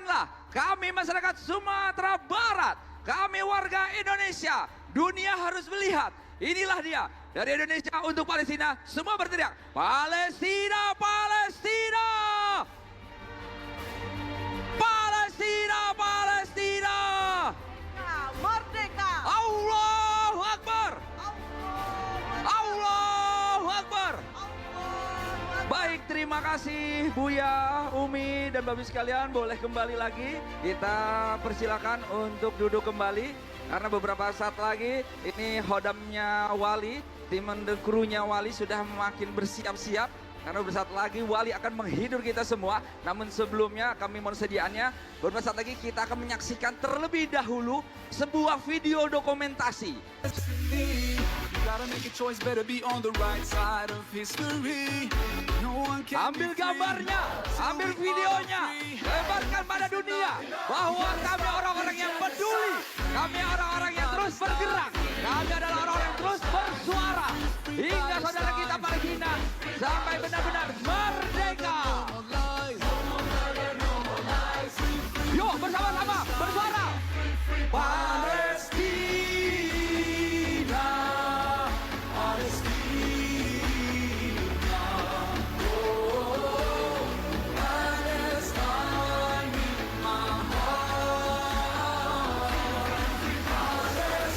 Saksikanlah kami masyarakat Sumatera Barat, kami warga Indonesia, dunia harus melihat. Inilah dia, dari Indonesia untuk Palestina, semua berteriak, Palestina, Palestina! Palestina, Palestina! Merdeka! Allahu Akbar! Allahu Akbar! Baik, terima kasih Buya, Umi, dan Babi sekalian. Boleh kembali lagi. Kita persilakan untuk duduk kembali. Karena beberapa saat lagi ini hodamnya Wali, tim krunya Wali sudah makin bersiap-siap. Karena beberapa saat lagi Wali akan menghibur kita semua. Namun sebelumnya kami mohon sediaannya, beberapa saat lagi kita akan menyaksikan terlebih dahulu sebuah video dokumentasi. Ambil gambarnya, ambil videonya, lebarkan pada dunia bahwa kami orang-orang yang peduli, kami orang-orang yang terus bergerak, kami adalah orang-orang yang terus bersuara hingga saudara kita Palestina sampai benar-benar merdeka. Yuk bersama-sama bersuara, Palestina.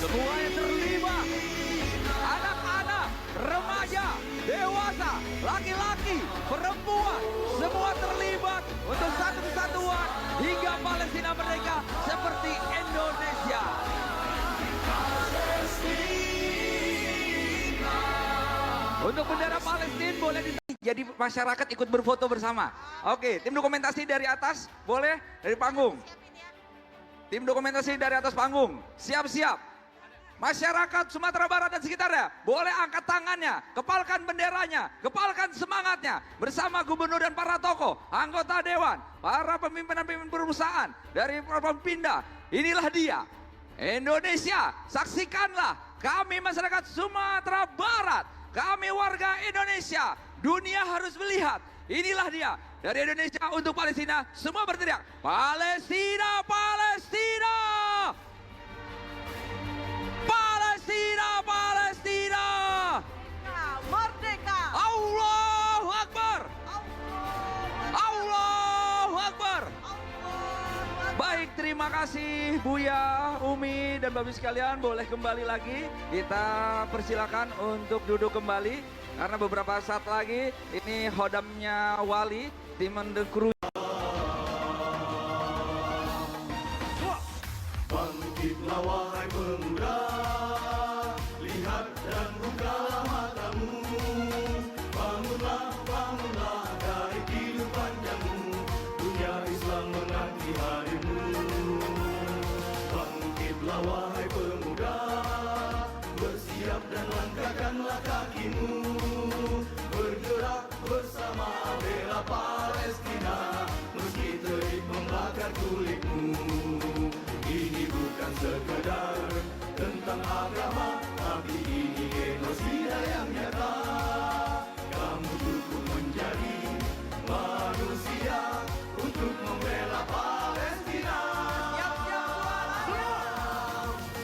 Semua yang terlibat, anak-anak, remaja, dewasa, laki-laki, perempuan, semua terlibat untuk satu kesatuan hingga Palestina merdeka seperti Indonesia. Untuk bendera Palestina boleh jadi masyarakat ikut berfoto bersama. Oke, tim dokumentasi dari atas boleh dari panggung. Tim dokumentasi dari atas panggung, siap-siap. Masyarakat Sumatera Barat dan sekitarnya boleh angkat tangannya, kepalkan benderanya, kepalkan semangatnya bersama gubernur dan para tokoh, anggota dewan, para pemimpin perusahaan dari Pemda. Inilah dia, Indonesia. Saksikanlah kami masyarakat Sumatera Barat, kami warga Indonesia, dunia harus melihat. Inilah dia, dari Indonesia untuk Palestina, semua berteriak, Palestina, Palestina! Palestina, Palestina! Merdeka! Allahu Akbar! Allahu Akbar! Baik, terima kasih Buya, Umi, dan Babi sekalian. Boleh kembali lagi. Kita persilakan untuk duduk kembali. Karena beberapa saat lagi ini hodamnya Wali, tim kru. Bangkitlah wahai pemuda, lihat dan bukalah matamu. Bangunlah, bangunlah dari tidur panjangmu, dunia Islam menanti harimu. Bangkitlah wahai pemuda, bersiap dan langkahkanlah kakimu. Bergerak bersama bela Palestina, meski terik membakar kulitmu. Ini bukan sekedar tentang agama, tapi ini genosida yang nyata. Kamu cukup menjadi manusia untuk membela Palestina.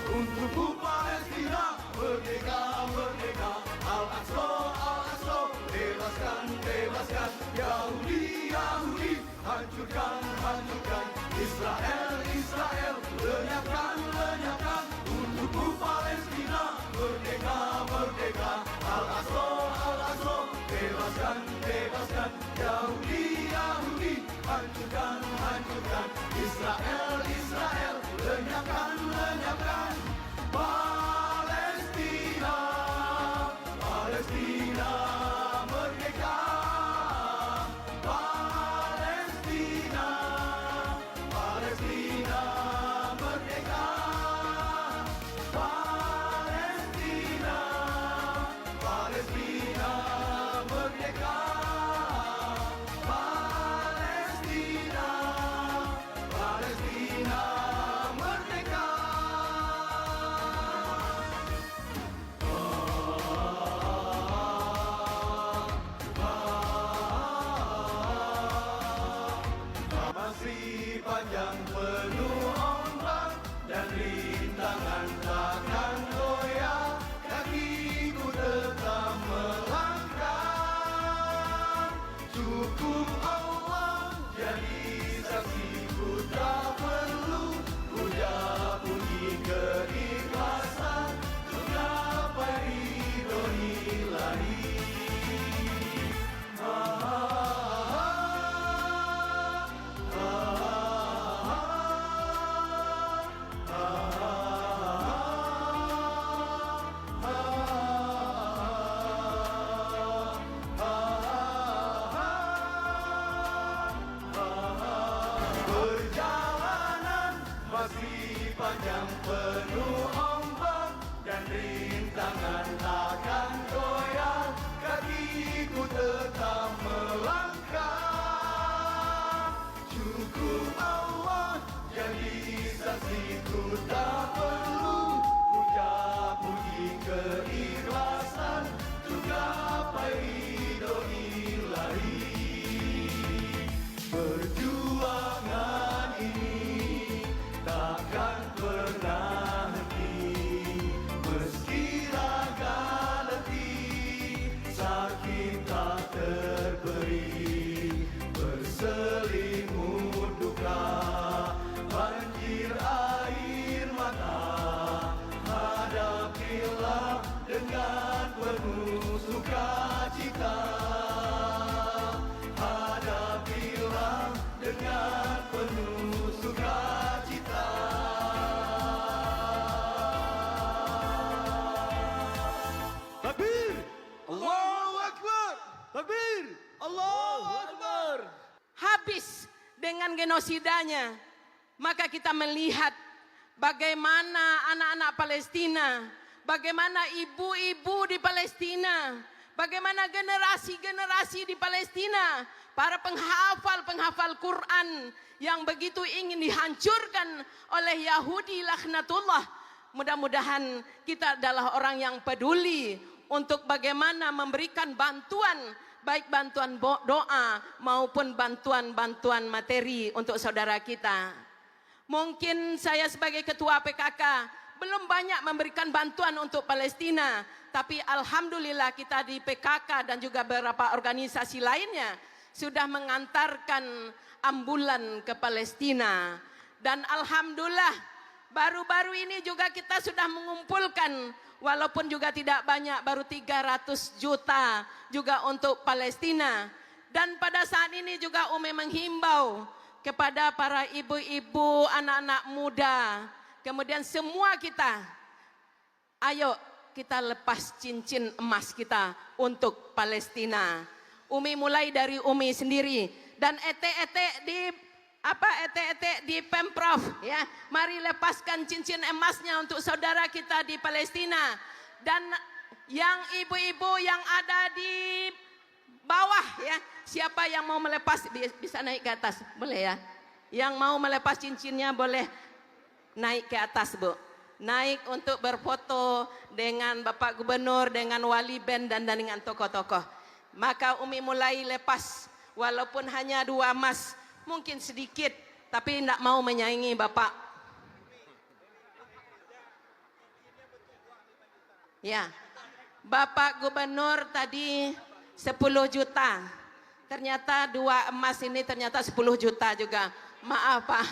Untukku Palestina, merdeka, merdeka. Al-Aqsa, Al-Aqsa, bebaskan, bebaskan. Yahudi, Yahudi, hancurkan, hancurkan. Israel, Israel, lenyapkan, lenyapkan. Untukku Palestina, merdeka, merdeka. Al-Aqsa, Al-Aqsa, bebaskan, bebaskan. Yahudi, Yahudi, hancurkan, hancurkan. Israel, Israel, lenyapkan, lenyapkan. Palestina, Palestina, merdeka. Palestina, Palestina, merdeka. Palestina, Palestina, merdeka. Palestina, Palestina, merdeka. panjang penuh ombak dan rintangan takkan goyah, kakiku tetap melangkah. Cukup Allah jadi saksiku, tak perlu puja puji keikhlasan untuk gapai ridho ilahi. Perjalanan masih panjang penuh ombak dan rintangan takkan goyah, kakiku tetap melangkah. Cukup Allah jadi saksiku, tak perlu puja puji keikhlasan untuk gapai ridho ilahi. Perjuangan ini takkan pernah henti, meski raga letih, sakit tak terberi, berselimut duka, banjir air mata, hadapilah dengan penuh sukacita. Hadapilah dengan penuh sukacita. Takbir! Allahu Akbar! Takbir! Allahu Akbar! Habis dengan genosidanya, maka kita melihat bagaimana anak-anak Palestina, bagaimana ibu-ibu di Palestina, bagaimana generasi-generasi di Palestina, para penghafal-penghafal Quran yang begitu ingin dihancurkan oleh Yahudi laknatullah. Mudah-mudahan kita adalah orang yang peduli untuk bagaimana memberikan bantuan, baik bantuan doa maupun bantuan-bantuan materi untuk saudara kita. Mungkin saya sebagai ketua PKK belum banyak memberikan bantuan untuk Palestina, tapi alhamdulillah kita di PKK dan juga beberapa organisasi lainnya sudah mengantarkan ambulan ke Palestina. Dan alhamdulillah baru-baru ini juga kita sudah mengumpulkan, walaupun juga tidak banyak, baru 300 juta juga untuk Palestina. Dan pada saat ini juga Umi menghimbau kepada para ibu-ibu, anak-anak muda, kemudian semua kita, ayo kita lepas cincin emas kita untuk Palestina. Umi mulai dari Umi sendiri dan ete-ete di Pemprov ya. Mari lepaskan cincin emasnya untuk saudara kita di Palestina. Dan yang ibu-ibu yang ada di bawah ya, siapa yang mau melepas bisa naik ke atas, boleh ya. Yang mau melepas cincinnya boleh naik ke atas, Bu. Naik untuk berfoto dengan Bapak Gubernur, dengan wali band dan dengan tokoh-tokoh. Maka Umi mulai lepas, walaupun hanya 2 emas, mungkin sedikit, tapi tidak mau menyaingi Bapak. Ya, Bapak Gubernur tadi 10 juta, ternyata 2 emas ini ternyata 10 juta juga. Maaf Pak,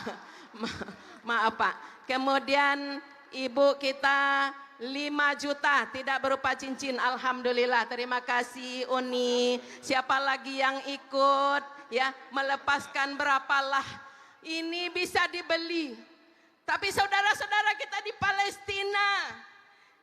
maaf Pak. Kemudian Ibu kita 5 juta tidak berupa cincin. Alhamdulillah, terima kasih Uni. Siapa lagi yang ikut ya melepaskan berapalah, ini bisa dibeli. Tapi saudara-saudara kita di Palestina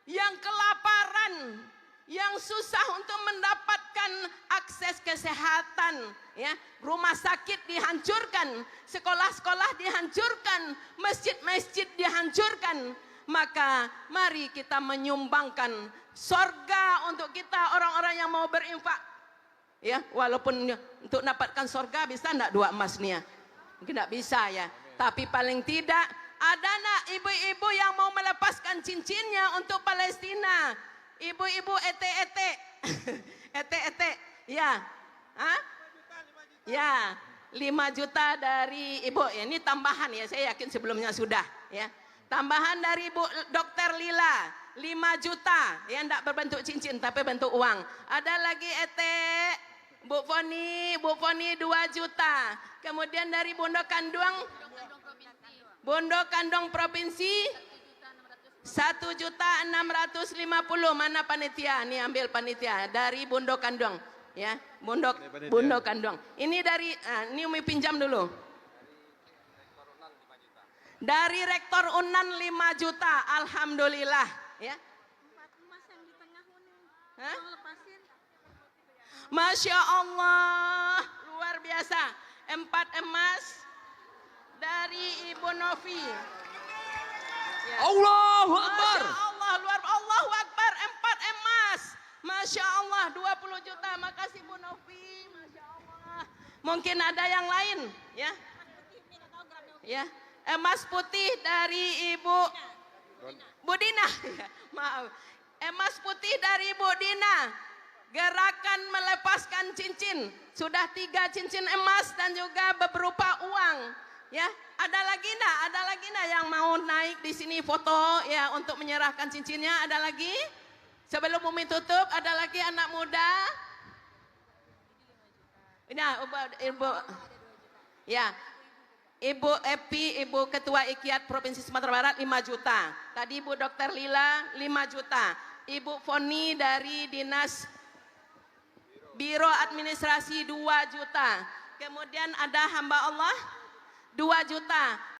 yang kelaparan, yang susah untuk mendapatkan akses kesehatan ya, rumah sakit dihancurkan, sekolah-sekolah dihancurkan, masjid-masjid dihancurkan. Maka mari kita menyumbangkan sorga untuk kita orang-orang yang mau berinfak. Ya, walaupun untuk dapatkan sorga bisa enggak 2 emas nih ya? Mungkin enggak bisa ya. Tapi paling tidak ada nak ibu-ibu yang mau melepaskan cincinnya untuk Palestina. Ibu-ibu ete-ete. Ete-ete. Ya. Hah? Ya. 5 juta dari Ibu. Ya, ini tambahan ya, saya yakin sebelumnya sudah ya. Tambahan dari Bu Dr. Lila 5 juta, ya enggak berbentuk cincin tapi bentuk uang. Ada lagi Bu Foni 2 juta. Kemudian dari Bondo Kandung Provinsi 1.650.000. Mana panitia? Nih ambil panitia dari Bondo Kandung ya. Bondo Kandung. Ini dari ini Umi pinjam dulu. Dari Rektor Unan 5 juta. Alhamdulillah ya. Hah? Masya Allah, luar biasa. 4 emas dari Ibu Novi. Ya. Allahu Akbar. Masya Allah, Allahu Akbar. 4 emas. Masya Allah, 20 juta. Makasih Bu Novi. Masya Allah. Mungkin ada yang lain, ya? Ya. Emas putih dari Ibu Budina. Ya, maaf. Emas putih dari Ibu Dina. Gerakan melepaskan cincin. Sudah 3 cincin emas dan juga berupa uang. Ya, ada lagi enggak yang mau naik di sini foto ya untuk menyerahkan cincinnya? Ada lagi? Sebelum Umi tutup, ada lagi anak muda? Nah, Ibu. Ya. Ibu Epi, Ibu Ketua IKIAT Provinsi Sumatera Barat 5 juta. Tadi Ibu Dr. Lila 5 juta. Ibu Foni dari Dinas Biro Administrasi 2 juta. Kemudian ada hamba Allah 2 juta.